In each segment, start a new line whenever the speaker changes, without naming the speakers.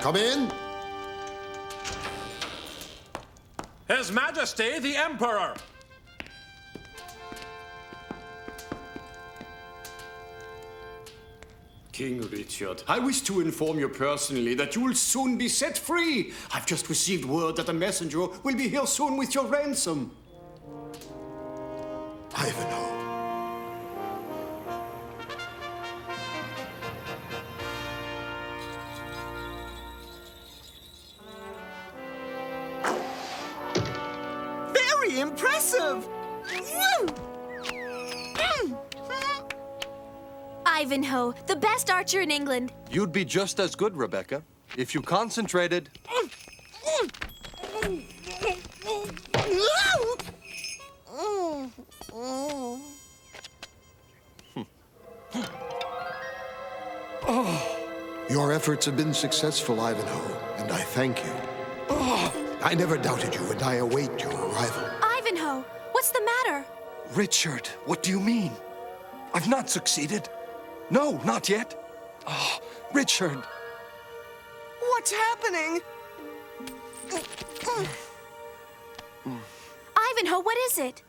Come in.
His Majesty the Emperor!
King Richard, I wish to inform you personally that you will soon be set free. I've just received word that a messenger will be here soon with your ransom.
Ivanhoe.
Very impressive!
Ivanhoe, the best archer in England.
You'd be just as good, Rebecca, if you concentrated.
Your efforts have been successful, Ivanhoe, and I thank you. I never doubted you, and I await your arrival.
Ivanhoe, what's the matter?
Richard, what do you mean? I've not succeeded. No, not yet. Oh, Richard.
What's happening?
Ivanhoe, what is it?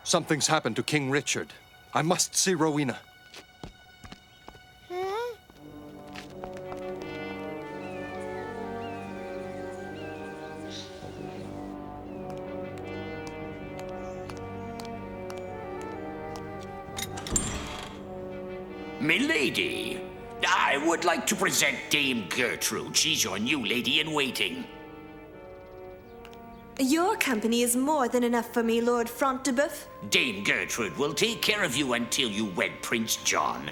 Something's happened to King Richard. I must see Rowena.
Milady, I would like to present Dame Gertrude. She's your new lady-in-waiting.
Your company is more than enough for me, Lord Front-de-Bœuf.
Dame Gertrude will take care of you until you wed Prince John.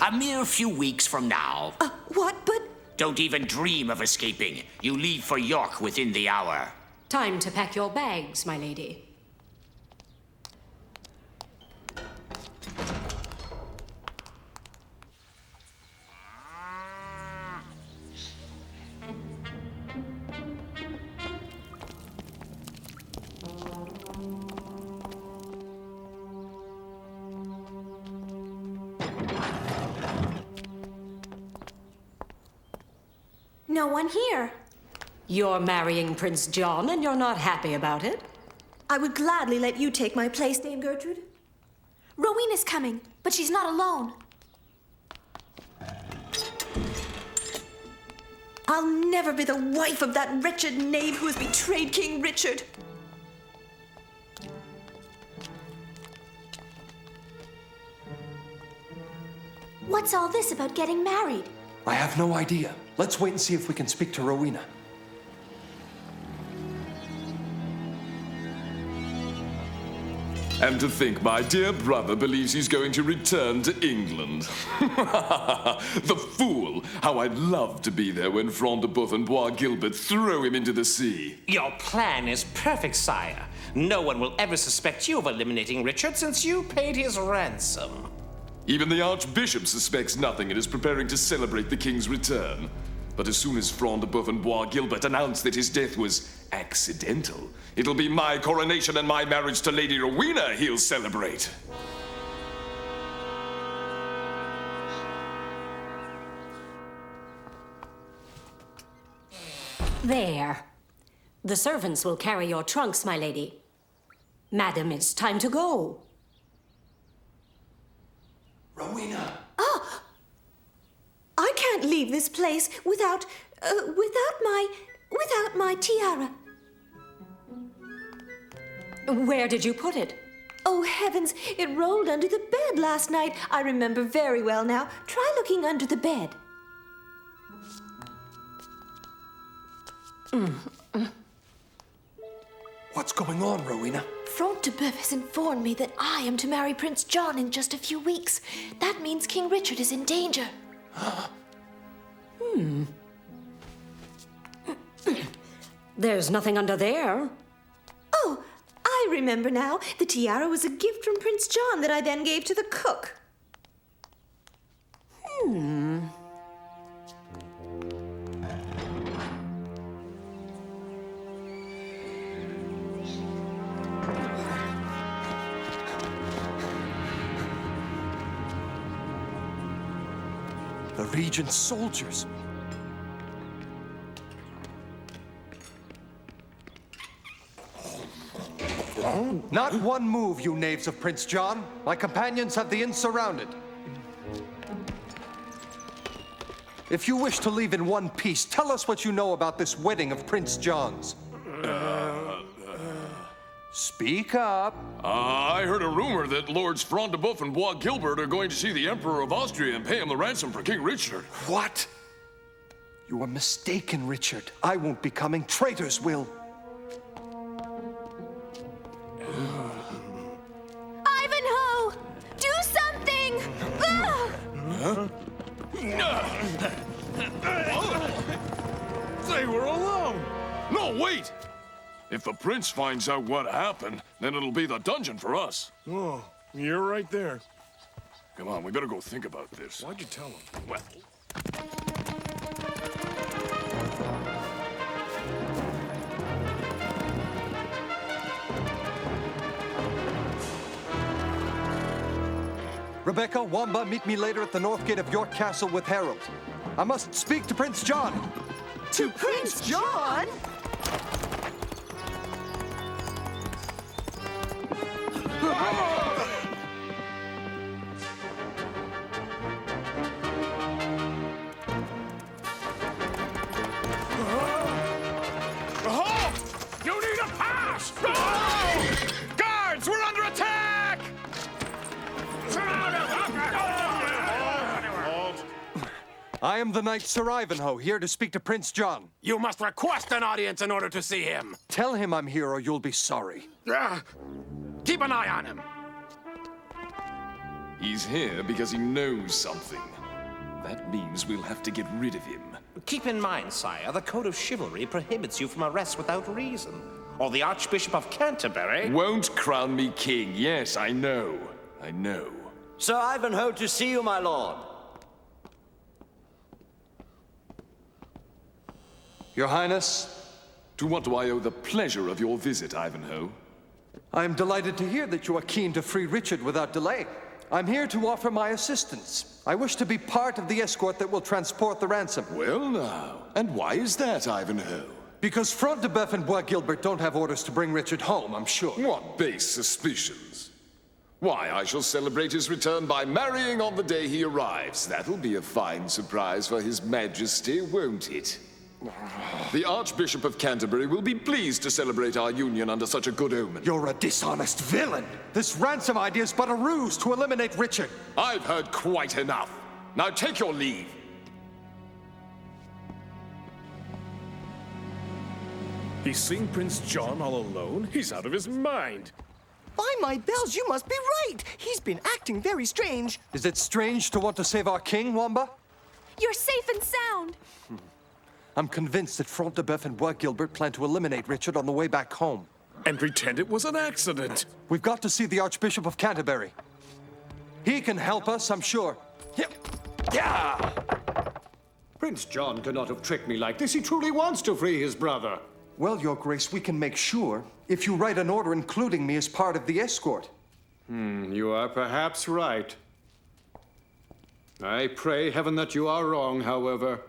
A mere few weeks from now.
What? But...
Don't even dream of escaping. You leave for York within the hour.
Time to pack your bags, my lady.
No one here.
You're marrying Prince John and you're not happy about it?
I would gladly let you take my place, Dame Gertrude.
Rowena's coming, but she's not alone.
I'll never be the wife of that wretched knave who has betrayed King Richard.
What's all this about getting married?
I have no idea. Let's wait and see if we can speak to Rowena.
And to think my dear brother believes he's going to return to England. The fool! How I'd love to be there when Front de Bœuf and Bois Gilbert throw him into the sea.
Your plan is perfect, sire. No one will ever suspect you of eliminating Richard since you paid his ransom.
Even the Archbishop suspects nothing and is preparing to celebrate the King's return. But as soon as Front de Bœuf and Bois Gilbert announce that his death was accidental, it'll be my coronation and my marriage to Lady Rowena he'll celebrate.
There. The servants will carry your trunks, my lady. Madam, it's time to go.
Rowena!
Oh! I can't leave this place without my tiara.
Where did you put it?
Oh, heavens, it rolled under the bed last night. I remember very well now. Try looking under the bed.
What's going on, Rowena?
Front de Bœuf has informed me that I am to marry Prince John in just a few weeks. That means King Richard is in danger.
There's nothing under there.
Oh, I remember now. The tiara was a gift from Prince John that I then gave to the cook.
The regent's soldiers. Not one move, you knaves of Prince John. My companions have the inn surrounded. If you wish to leave in one piece, tell us what you know about this wedding of Prince John's. Speak up.
I heard a rumor that Lords Front de Boeuf and Bois Gilbert are going to see the Emperor of Austria and pay him the ransom for King Richard.
What? You are mistaken, Richard. I won't be coming. Traitors will.
Ivanhoe! Do something!
They were alone! No, wait! If the prince finds out what happened, then it'll be the dungeon for us.
Oh, you're right there.
Come on, we better go think about this.
Why'd you tell him?
Well,
Rebecca, Wamba, meet me later at the north gate of York Castle with Harold. I must speak to Prince John.
To Prince John?
You need a pass! Oh! Guards, we're under attack!
I am the knight Sir Ivanhoe, here to speak to Prince John.
You must request an audience in order to see him.
Tell him I'm here or you'll be sorry.
Keep an eye on him.
he's here because he knows something. That means we'll have to get rid of him.
Keep in mind, sire, the Code of Chivalry prohibits you from arrest without reason. Or the Archbishop of Canterbury
Won't crown me king. Yes, I know. I know.
Sir Ivanhoe to see you, my lord.
Your Highness.
To what do I owe the pleasure of your visit, Ivanhoe?
I am delighted to hear that you are keen to free Richard without delay. I'm here to offer my assistance. I wish to be part of the escort that will transport the ransom.
Well now, and why is that, Ivanhoe?
Because Front de Boeuf and Bois Gilbert don't have orders to bring Richard home, I'm sure.
What base suspicions? Why, I shall celebrate his return by marrying on the day he arrives. That'll be a fine surprise for His Majesty, won't it? The Archbishop of Canterbury will be pleased to celebrate our union under such a good omen.
You're a dishonest villain. This ransom idea is but a ruse to eliminate Richard.
I've heard quite enough. Now take your leave.
He's seeing Prince John all alone? He's out of his mind.
By my bells, you must be right. He's been acting very strange.
Is it strange to want to save our king, Wamba?
You're safe and sound.
I'm convinced that Front de Boeuf and Bois Gilbert plan to eliminate Richard on the way back home.
And pretend it was an accident.
We've got to see the Archbishop of Canterbury. He can help us, I'm sure.
Yeah! Prince John cannot have tricked me like this. He truly wants to free his brother.
Well, Your Grace, we can make sure if you write an order including me as part of the escort.
You are perhaps right. I pray heaven that you are wrong, however.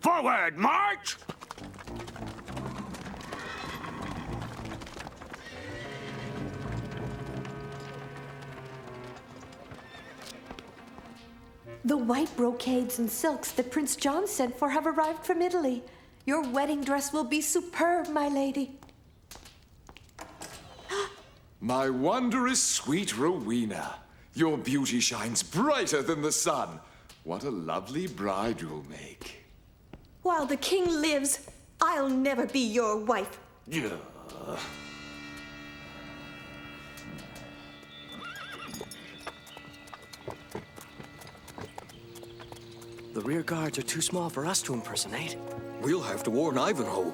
Forward, march!
The white brocades and silks that Prince John sent for have arrived from Italy. Your wedding dress will be superb, my lady.
My wondrous sweet Rowena, your beauty shines brighter than the sun. What a lovely bride you'll make.
While the king lives, I'll never be your wife.
Yeah.
The rear guards are too small for us to impersonate. We'll have to warn Ivanhoe.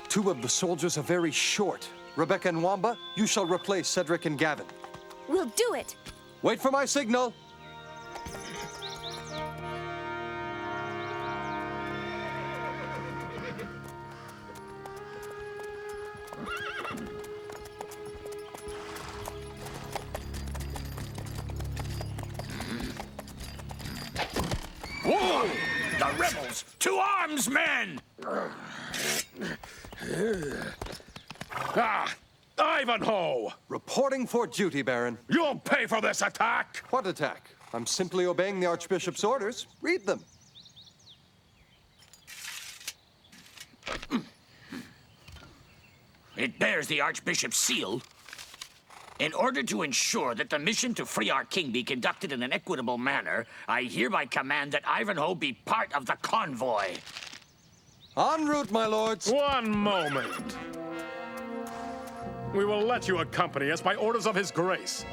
Two of the soldiers are very short. Rebecca and Wamba, you shall replace Cedric and Gavin.
We'll do it.
Wait for my signal.
Whoa! The rebels! To arms, men! Ivanhoe!
Reporting for duty, Baron.
You'll pay for this attack!
What attack? I'm simply obeying the Archbishop's orders. Read them.
It bears the Archbishop's seal. In order to ensure that the mission to free our king be conducted in an equitable manner, I hereby command that Ivanhoe be part of the convoy.
En route, my lords.
One moment. We will let you accompany us by orders of His Grace,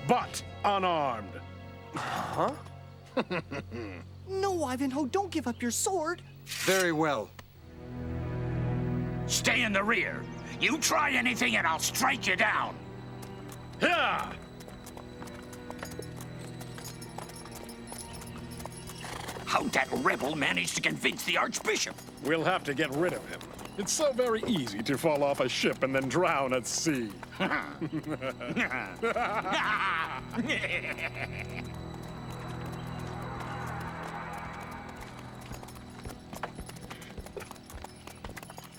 but unarmed.
Huh?
No, Ivanhoe, don't give up your sword.
Very well.
Stay in the rear. You try anything and I'll strike you down.
Yeah!
How'd that rebel manage to convince the Archbishop?
We'll have to get rid of him. It's so very easy to fall off a ship and then drown at sea.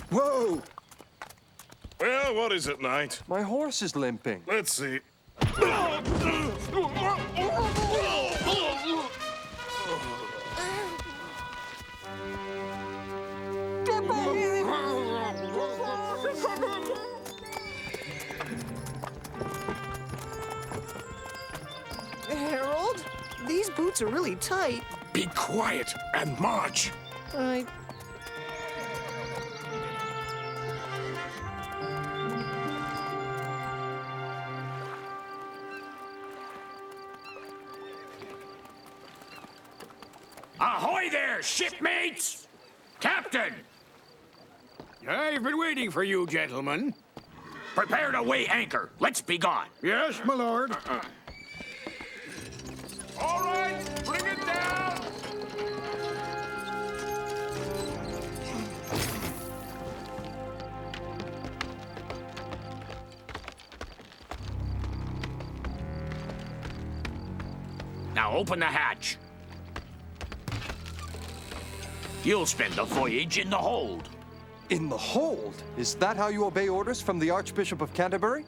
Whoa!
Well, what is it, Knight?
My horse is limping.
Let's see.
Harold, these boots are really tight.
Be quiet and march.
Ahoy there, shipmates! Captain!
I've been waiting for you, gentlemen.
Prepare to weigh anchor. Let's be gone.
Yes, my lord.
All right, bring it down!
Now open the hatch. You'll spend the voyage in the hold.
In the hold? Is that how you obey orders from the Archbishop of Canterbury?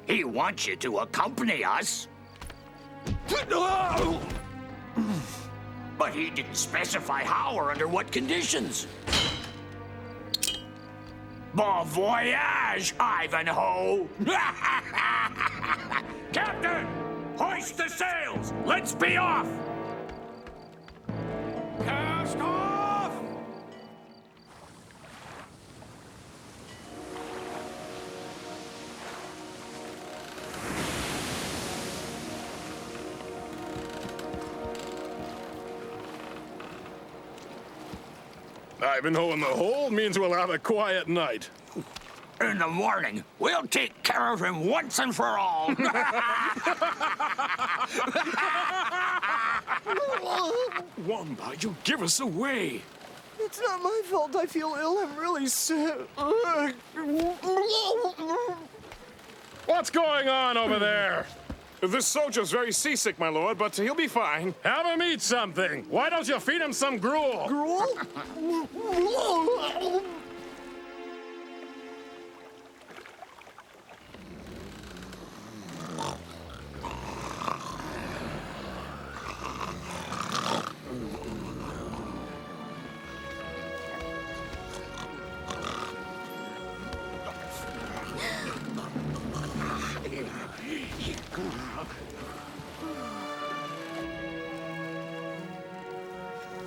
He wants you to accompany us. But he didn't specify how or under what conditions. Bon voyage, Ivanhoe! Captain, hoist the sails! Let's be off!
Cast off! Ivanhoe in the hold means we'll have a quiet night.
In the morning, we'll take care of him once and for all.
Wamba, you give us away.
It's not my fault I feel ill. I'm really sick.
What's going on over there? This soldier's very seasick, my lord, but he'll be fine. Have him eat something. Why don't you feed him some gruel?
Gruel?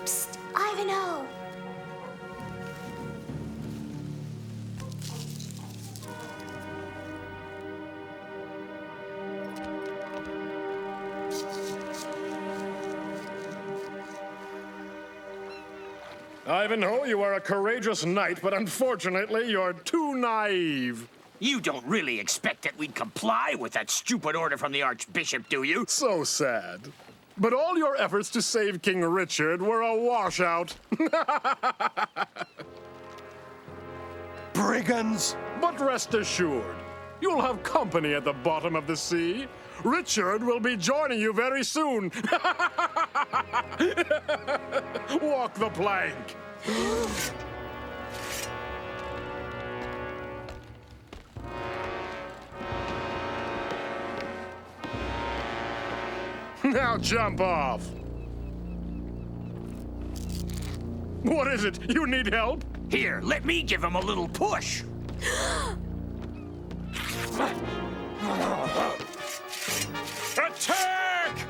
Psst, Ivanhoe.
Ivanhoe, you are a courageous knight, but unfortunately, you're too naive.
You don't really expect that we'd comply with that stupid order from the Archbishop, do you?
So sad. But all your efforts to save King Richard were a washout.
Brigands!
But rest assured, you'll have company at the bottom of the sea. Richard will be joining you very soon. Walk the plank. Now jump off. What is it? You need help?
Here, let me give him a little push.
Attack!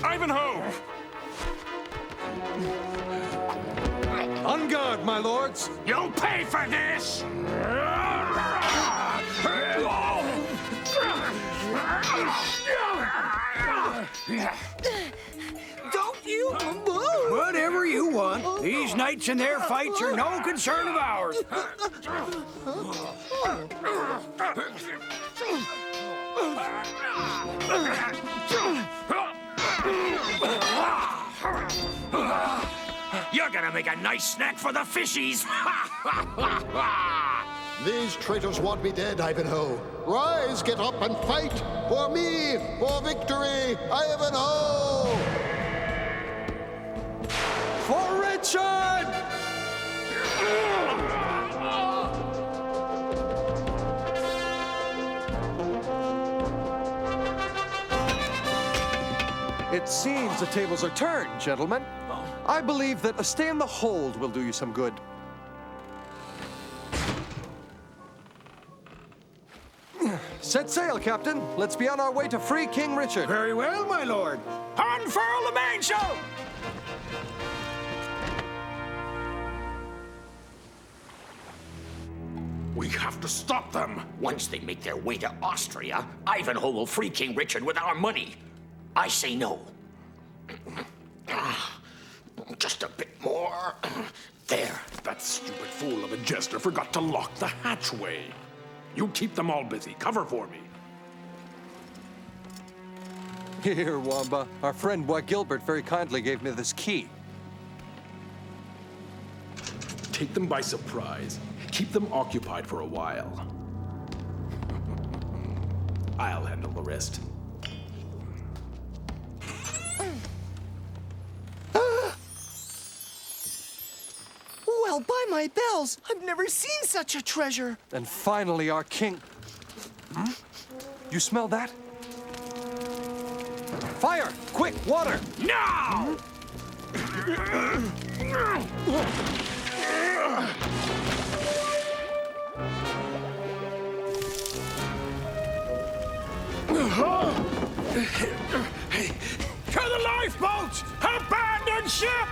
Ivanhoe!
On guard, my lords!
You'll pay for this!
Don't you move! Whatever you want. These knights and their fights are no concern of ours.
You're gonna make a nice snack for the fishies!
These traitors want me dead, Ivanhoe. Rise, get up and fight! For me, for victory, Ivanhoe!
For Richard! It seems the tables are turned, gentlemen. I believe that a stay in the hold will do you some good. Set sail, Captain. Let's be on our way to free King Richard.
Very well, my lord. Unfurl the mainsail!
We have to stop them. Once they make their way to Austria, Ivanhoe will free King Richard with our money. I say no. Just a bit more. There.
That stupid fool of a jester forgot to lock the hatchway. You keep them all busy. Cover for me.
Here, Wamba. Our friend Bois Gilbert very kindly gave me this key.
Take them by surprise. Keep them occupied for a while. I'll handle the rest.
Well, by my bells, I've never seen such a treasure.
And finally, our king... You smell that? Fire! Quick, water!
No!
To the lifeboats! Abandon ship!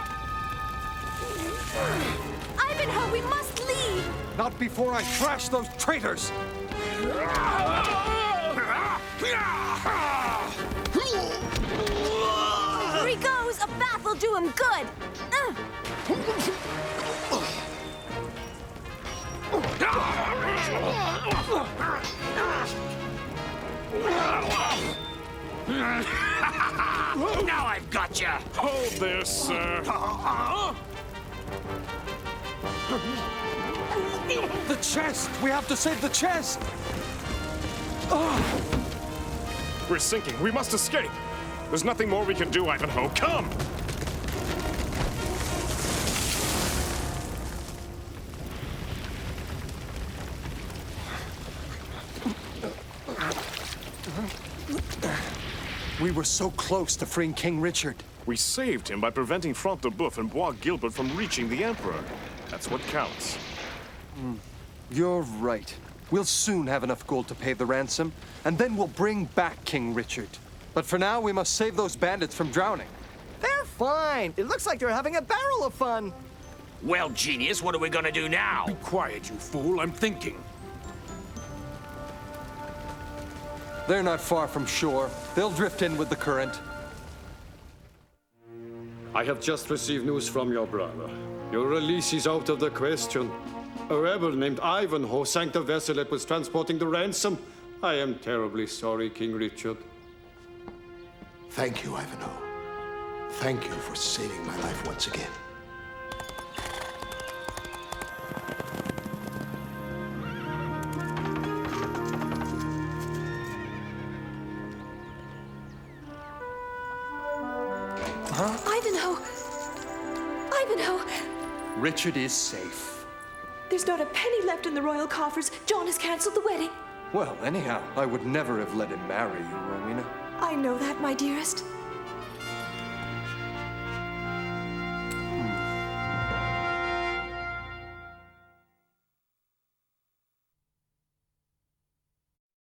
Ivanhoe, we must leave!
Not before I thrash those traitors!
Here he goes! A bath will do him good!
Now I've got you.
Hold this, sir.
The chest! We have to save the chest!
We're sinking. We must escape. There's nothing more we can do, Ivanhoe. Come!
We were so close to freeing King Richard.
We saved him by preventing Front de Boeuf and Bois Gilbert from reaching the Emperor. That's what counts.
You're right. We'll soon have enough gold to pay the ransom, and then we'll bring back King Richard. But for now, we must save those bandits from drowning.
They're fine. It looks like they're having a barrel of fun.
Well, genius, what are we gonna do now?
Be quiet, you fool. I'm thinking.
They're not far from shore. They'll drift in with the current.
I have just received news from your brother. Your release is out of the question. A rebel named Ivanhoe sank the vessel that was transporting the ransom. I am terribly sorry, King Richard.
Thank you, Ivanhoe. Thank you for saving my life once again.
Ivanhoe! Ivanhoe!
Richard is safe.
There's not a penny left in the royal coffers. John has canceled the wedding.
Well, anyhow, I would never have let him marry you, Rowena.
I know that, my dearest.